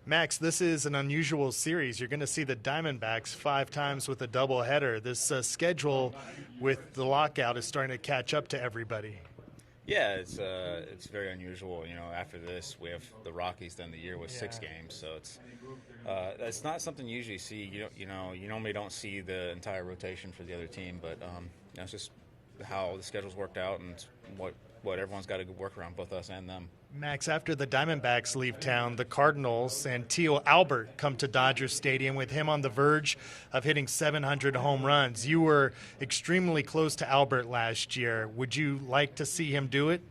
Max, this is an unusual series. You're going to see the Diamondbacks 5 times with a doubleheader. This schedule with the lockout is starting to catch up to everybody. Yeah, it's very unusual. After this, we have the Rockies to end the year with 6 games, so it's not something you usually see. You normally don't see the entire rotation for the other team, but it's just how the schedule's worked out and what everyone's got to work around, both us and them. Max, after the Diamondbacks leave town, the Cardinals and Tio Albert come to Dodgers Stadium with him on the verge of hitting 700 home runs. You were extremely close to Albert last year. Would you like to see him do it?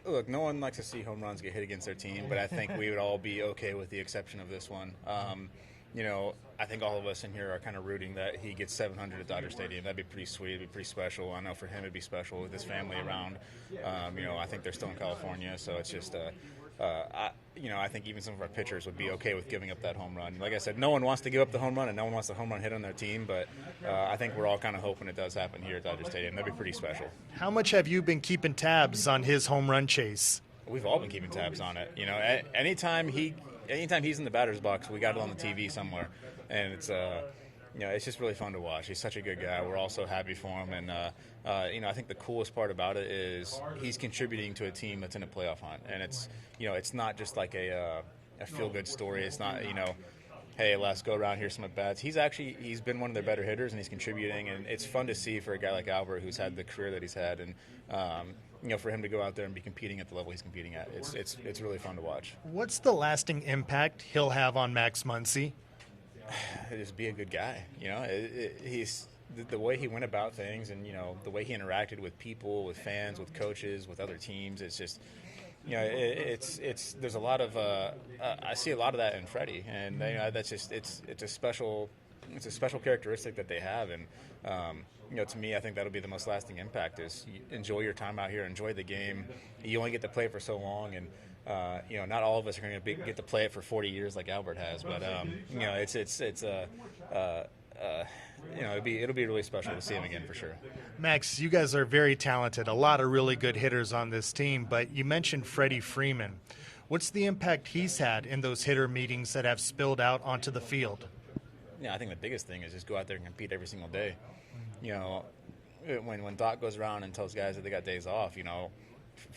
Look, no one likes to see home runs get hit against their team, but I think we would all be okay with the exception of this one. I think all of us in here are kind of rooting that he gets 700 at Dodger Stadium. That'd be pretty sweet. It'd be pretty special. I know for him it'd be special with his family around. I think they're still in California, so it's just I think even some of our pitchers would be okay with giving up that home run. Like I said, no one wants to give up the home run, and no one wants the home run hit on their team, but I think we're all kind of hoping it does happen here at Dodger Stadium. That'd be pretty special. How much have you been keeping tabs on his home run chase? We've all been keeping tabs on it. Anytime he's in the batter's box, we got it on the TV somewhere, and it's just really fun to watch. He's such a good guy. We're all so happy for him, and I think the coolest part about it is he's contributing to a team that's in a playoff hunt, and it's not just like a feel-good story. It's not hey, let's go around, here's some at bats. He's been one of their better hitters, and he's contributing, and it's fun to see for a guy like Albert who's had the career that he's had, and for him to go out there and be competing at the level he's competing at. It's really fun to watch. What's the lasting impact he'll have on Max Muncy? Just be a good guy. He's the way he went about things, and the way he interacted with people, with fans, with coaches, with other teams. It's just there's a lot of I see a lot of that in Freddie, and that's just it's a special characteristic that they have, and to me, I think that'll be the most lasting impact is enjoy your time out here, enjoy the game. You only get to play it for so long, and not all of us are going to get to play it for 40 years like Albert has, but it'll be really special to see him again for sure. Max, you guys are very talented, a lot of really good hitters on this team, but you mentioned Freddie Freeman. What's the impact he's had in those hitter meetings that have spilled out onto the field? Yeah, I think the biggest thing is just go out there and compete every single day. When Doc goes around and tells guys that they got days off,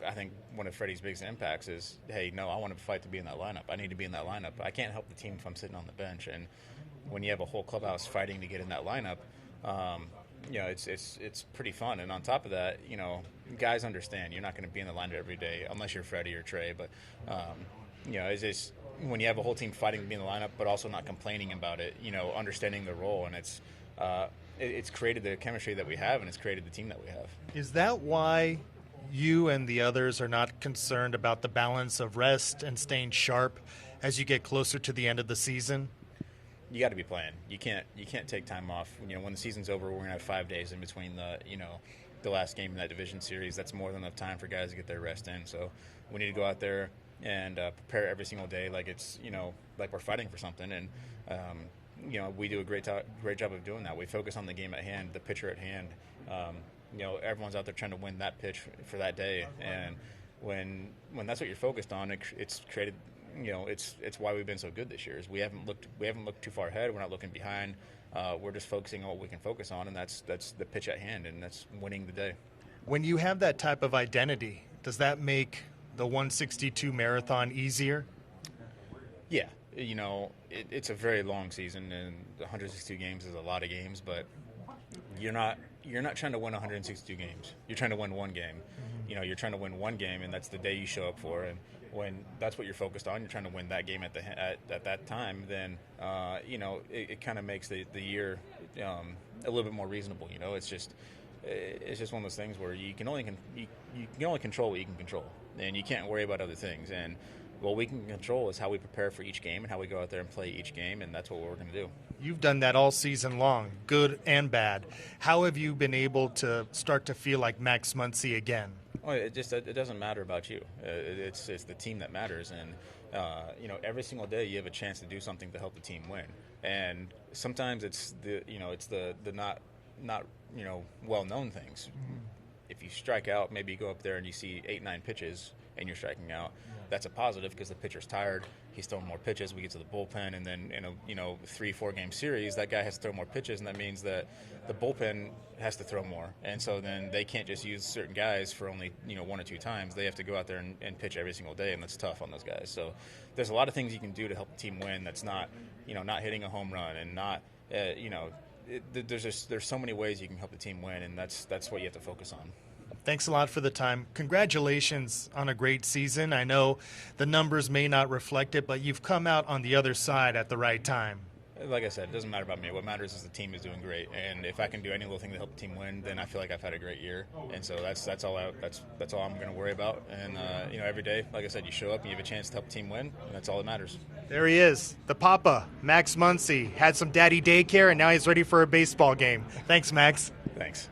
I think one of Freddie's biggest impacts is, hey, no, I want to fight to be in that lineup. I need to be in that lineup. I can't help the team if I'm sitting on the bench. And when you have a whole clubhouse fighting to get in that lineup, it's pretty fun. And on top of that, guys understand you're not going to be in the lineup every day unless you're Freddie or Trey. But it's just when you have a whole team fighting to be in the lineup, but also not complaining about it, understanding the role, and it's created the chemistry that we have, and it's created the team that we have. Is that why you and the others are not concerned about the balance of rest and staying sharp as you get closer to the end of the season? You got to be playing. You can't take time off. When the season's over, we're going to have 5 days in between the last game in that division series. That's more than enough time for guys to get their rest in. So we need to go out there and prepare every single day like it's like we're fighting for something. And we do a great job of doing that. We focus on the game at hand, the pitcher at hand. Everyone's out there trying to win that pitch for that day, and when that's what you're focused on, it's created. It's why we've been so good this year. Is we haven't looked too far ahead. We're not looking behind. We're just focusing on what we can focus on, and that's the pitch at hand, and that's winning the day. When you have that type of identity, does that make the 162 marathon easier? Yeah, it's a very long season, and 162 games is a lot of games, but you're not trying to win 162 games. You're trying to win one game. Mm-hmm. You're trying to win one game, and that's the day you show up for. And when that's what you're focused on, you're trying to win that game at that time. Then it kind of makes the year a little bit more reasonable. It's just one of those things where you can only control what you can control, and you can't worry about other things. And what we can control is how we prepare for each game and how we go out there and play each game, and that's what we're going to do. You've done that all season long, good and bad. How have you been able to start to feel like Max Muncy again? Well, it doesn't matter about you. It's the team that matters, and every single day you have a chance to do something to help the team win. And sometimes it's the not well-known things. Mm-hmm. If you strike out, maybe you go up there and you see 8-9 pitches and you're striking out. that's a positive because the pitcher's tired. He's throwing more pitches. We get to the bullpen, and then in a 3-4 game series, that guy has to throw more pitches, and that means that the bullpen has to throw more. And so then they can't just use certain guys for only 1 or 2 times. They have to go out there and pitch every single day, and that's tough on those guys. So there's a lot of things you can do to help the team win. That's not not hitting a home run and not there's so many ways you can help the team win, and that's what you have to focus on. Thanks a lot for the time. Congratulations on a great season. I know the numbers may not reflect it, but you've come out on the other side at the right time. Like I said, it doesn't matter about me. What matters is the team is doing great, and if I can do any little thing to help the team win, then I feel like I've had a great year. And so that's all I'm going to worry about. And every day, like I said, you show up and you have a chance to help the team win, and that's all that matters. There he is, the Papa, Max Muncy. Had some daddy daycare, and now he's ready for a baseball game. Thanks, Max. Thanks.